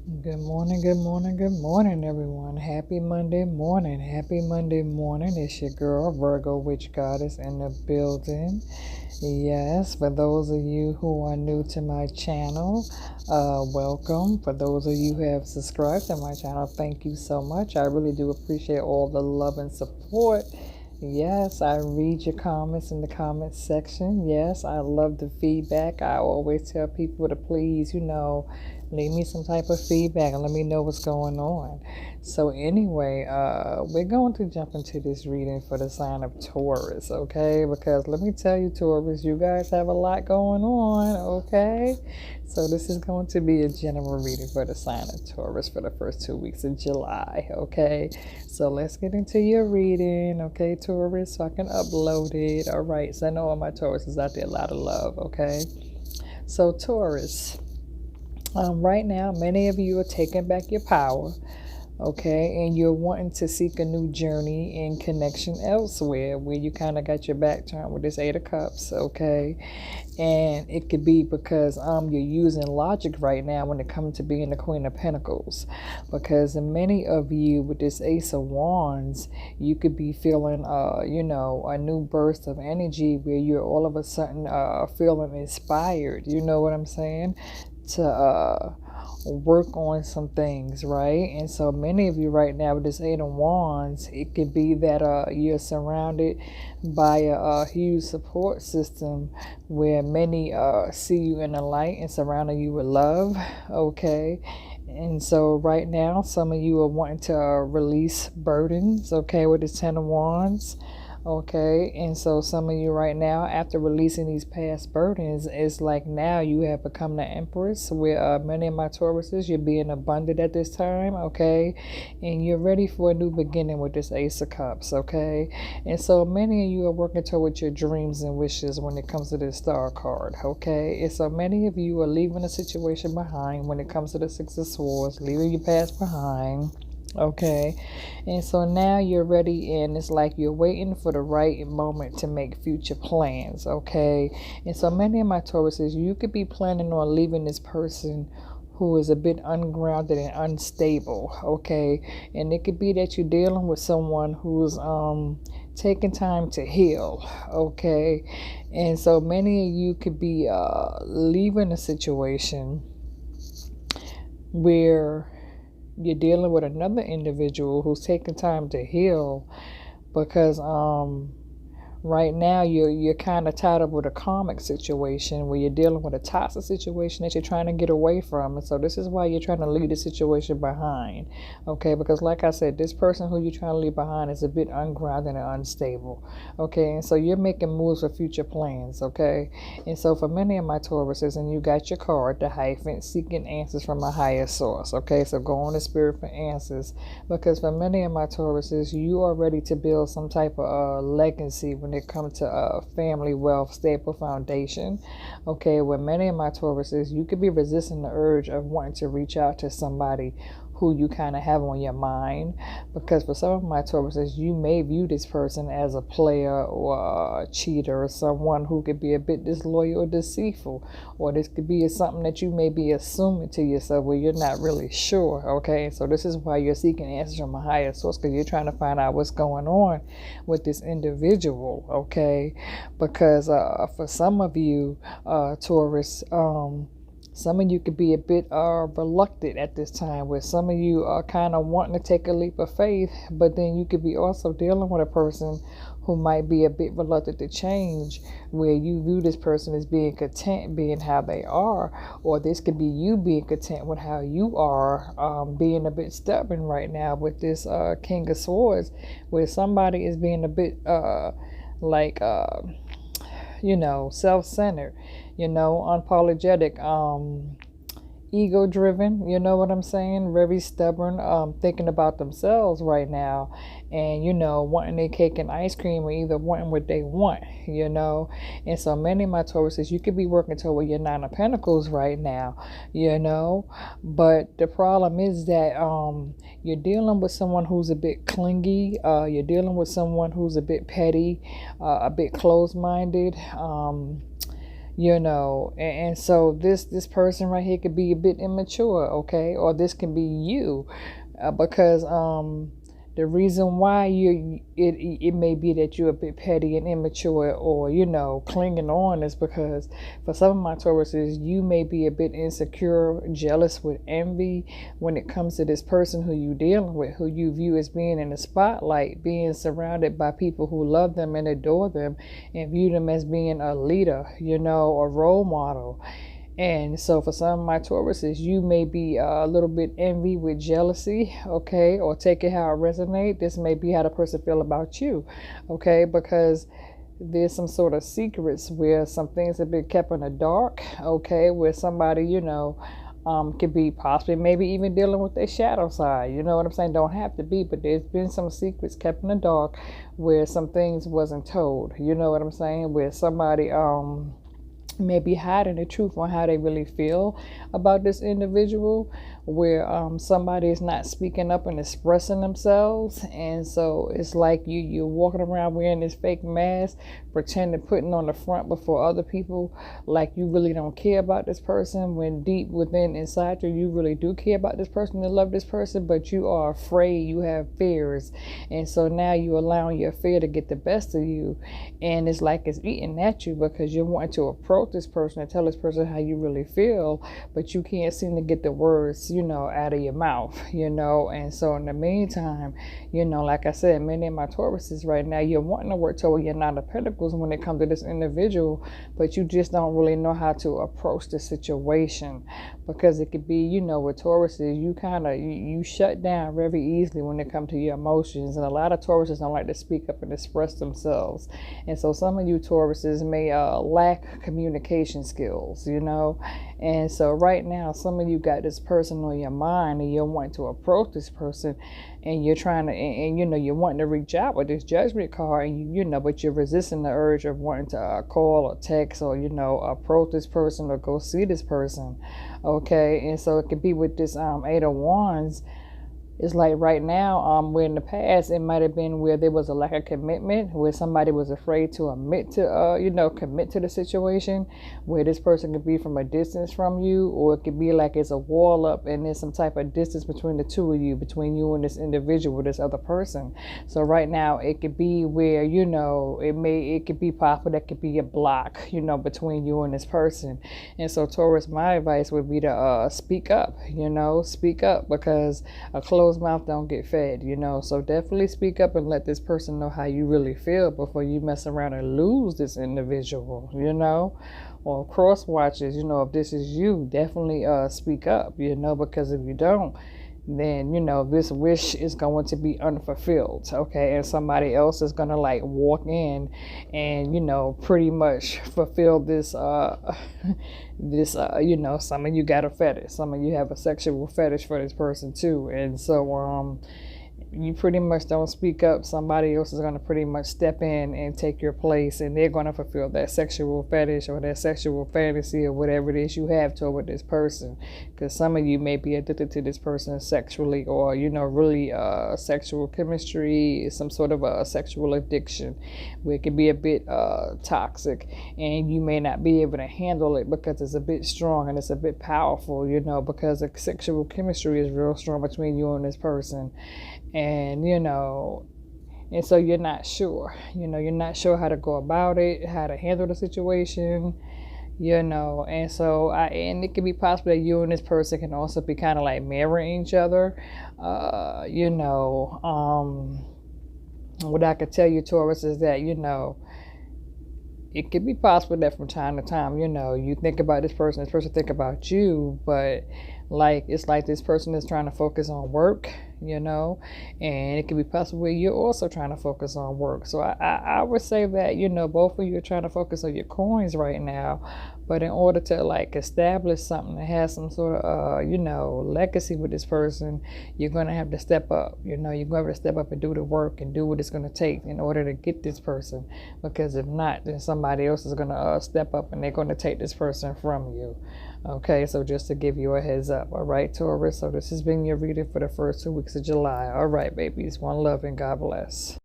Good morning, good morning, good morning, everyone. Happy Monday morning. Happy Monday morning. It's your girl, Virgo Witch Goddess, in the building. Yes, for those of you who are new to my channel, welcome. For those of you who have subscribed to my channel, thank you so much. I really do appreciate all the love and support. Yes, I read your comments in the comments section. Yes, I love the feedback. I always tell people to please, leave me some type of feedback and let me know what's going on. So anyway, we're going to jump into this reading for the sign of Taurus, okay? Because let me tell you, Taurus, you guys have a lot going on, okay? So this is going to be a general reading for the sign of Taurus for the first 2 weeks of July, okay? So let's get into your reading, okay, Taurus, so I can upload it. All right, so I know all my Tauruses out there, a lot of love, okay? So Taurus, right now, many of you are taking back your power, okay, and you're wanting to seek a new journey and connection elsewhere where you kind of got your back turned with this Eight of Cups, okay, and it could be because you're using logic right now when it comes to being the Queen of Pentacles, because many of you with this Ace of Wands, you could be feeling a new burst of energy where you're all of a sudden feeling inspired, you know what I'm saying, to work on some things, right? And so many of you right now with this Eight of Wands, it could be that you're surrounded by a huge support system where many see you in the light and surrounding you with love, okay? And so right now, some of you are wanting to release burdens, okay, with this Ten of Wands. Okay, and so some of you right now, after releasing these past burdens, it's like now you have become the Empress. Where many of my Tauruses, you're being abundant at this time, okay, and you're ready for a new beginning with this Ace of Cups, okay. And so many of you are working toward your dreams and wishes when it comes to this Star card, okay. And so many of you are leaving a situation behind when it comes to the Six of Swords, leaving your past behind. Okay, and so now you're ready, and it's like you're waiting for the right moment to make future plans. Okay, and so many of my Tauruses, you could be planning on leaving this person who is a bit ungrounded and unstable. Okay, and it could be that you're dealing with someone who's taking time to heal. Okay, and so many of you could be leaving a situation where you're dealing with another individual who's taking time to heal, because right now you're kind of tied up with a karmic situation where you're dealing with a toxic situation that you're trying to get away from, and so this is why you're trying to leave the situation behind, okay, because like I said, this person who you're trying to leave behind is a bit ungrounded and unstable, okay, and so you're making moves for future plans, okay. And so for many of my Tauruses, and you got your card, the Hierophant, seeking answers from a higher source, okay, so go on to Spirit for answers, because for many of my Tauruses, you are ready to build some type of legacy when it comes to family wealth, stable foundation, okay. With many of my Tauruses, you could be resisting the urge of wanting to reach out to somebody who you kind of have on your mind, because for some of my Tauruses, you may view this person as a player or a cheater, or someone who could be a bit disloyal or deceitful, or this could be something that you may be assuming to yourself where you're not really sure, okay. So this is why you're seeking answers from a higher source, because you're trying to find out what's going on with this individual, okay. Because for some of you Taurus, some of you could be a bit reluctant at this time, where some of you are kind of wanting to take a leap of faith, but then you could be also dealing with a person who might be a bit reluctant to change, where you view this person as being content being how they are, or this could be you being content with how you are, being a bit stubborn right now with this King of Swords, where somebody is being a bit like self-centered, unapologetic, ego driven, you know what I'm saying? Very stubborn, thinking about themselves right now, and wanting their cake and ice cream, or either wanting what they want. And so many of my Tauruses, you could be working toward your Nine of Pentacles right now, but the problem is that you're dealing with someone who's a bit clingy, you're dealing with someone who's a bit petty, a bit closed-minded, and so this person right here could be a bit immature, okay, or this can be you, because the reason why it may be that you're a bit petty and immature, or clinging on, is because for some of my Tauruses, you may be a bit insecure, jealous with envy when it comes to this person who you dealing with, who you view as being in the spotlight, being surrounded by people who love them and adore them and view them as being a leader, a role model. And so for some of my Tauruses, you may be a little bit envy with jealousy, okay, or take it how it resonates. This may be how the person feel about you, okay, because there's some sort of secrets where some things have been kept in the dark, okay, where somebody, could be possibly maybe even dealing with their shadow side. You know what I'm saying? Don't have to be, but there's been some secrets kept in the dark where some things wasn't told. You know what I'm saying? Where somebody maybe hiding the truth on how they really feel about this individual, where somebody is not speaking up and expressing themselves, and so it's like you're walking around wearing this fake mask, pretending, putting on the front before other people, like you really don't care about this person, when deep within inside you really do care about this person and love this person, but you are afraid, you have fears, and so now you're allowing your fear to get the best of you, and it's like it's eating at you because you're wanting to approach this person and tell this person how you really feel, but you can't seem to get the words out of your mouth, and so in the meantime, like I said, many of my Tauruses right now, you're wanting to work toward your Nine of Pentacles when it comes to this individual, but you just don't really know how to approach the situation, because it could be, with Tauruses, you shut down very easily when it comes to your emotions, and a lot of Tauruses don't like to speak up and express themselves, and so some of you Tauruses may lack communication skills, and so right now, some of you got this person on your mind, and you're wanting to approach this person, and you're trying to, and you're wanting to reach out with this Judgment card, and but you're resisting the urge of wanting to call or text or approach this person or go see this person, okay? And so it could be with this Eight of Wands. It's like right now, where in the past it might have been where there was a lack of commitment, where somebody was afraid to admit to, commit to the situation, where this person could be from a distance from you, or it could be like it's a wall up and there's some type of distance between the two of you, between you and this individual, this other person. So right now it could be where, it could be possible that could be a block, between you and this person. And so Taurus, my advice would be to speak up, because a closed mouth don't get fed, so definitely speak up and let this person know how you really feel before you mess around and lose this individual, or cross watches, if this is you, definitely speak up, because if you don't, then this wish is going to be unfulfilled, okay, and somebody else is gonna like walk in and pretty much fulfill this some of you got a fetish, some of you have a sexual fetish for this person too, and so you pretty much don't speak up, somebody else is going to pretty much step in and take your place, and they're going to fulfill that sexual fetish or that sexual fantasy or whatever it is you have toward this person, because some of you may be addicted to this person sexually, or really sexual chemistry, some sort of a sexual addiction where it can be a bit toxic, and you may not be able to handle it because it's a bit strong and it's a bit powerful, because the sexual chemistry is real strong between you and this person. And and so you're not sure, you're not sure how to go about it, how to handle the situation, and so and it could be possible that you and this person can also be kind of like mirroring each other, what I could tell you, Taurus, is that it could be possible that from time to time, you think about this person think about you, but like it's like this person is trying to focus on work, and it could be possible you're also trying to focus on work. So I would say that both of you are trying to focus on your coins right now, but in order to like establish something that has some sort of legacy with this person, you're going to have to step up. You're going to have to step up and do the work and do what it's going to take in order to get this person, because if not, then somebody else is going to step up and they're going to take this person from you. Okay, so just to give you a heads up. All right, Taurus, so this has been your reading for the first 2 weeks of July. All right, babies, one love and God bless.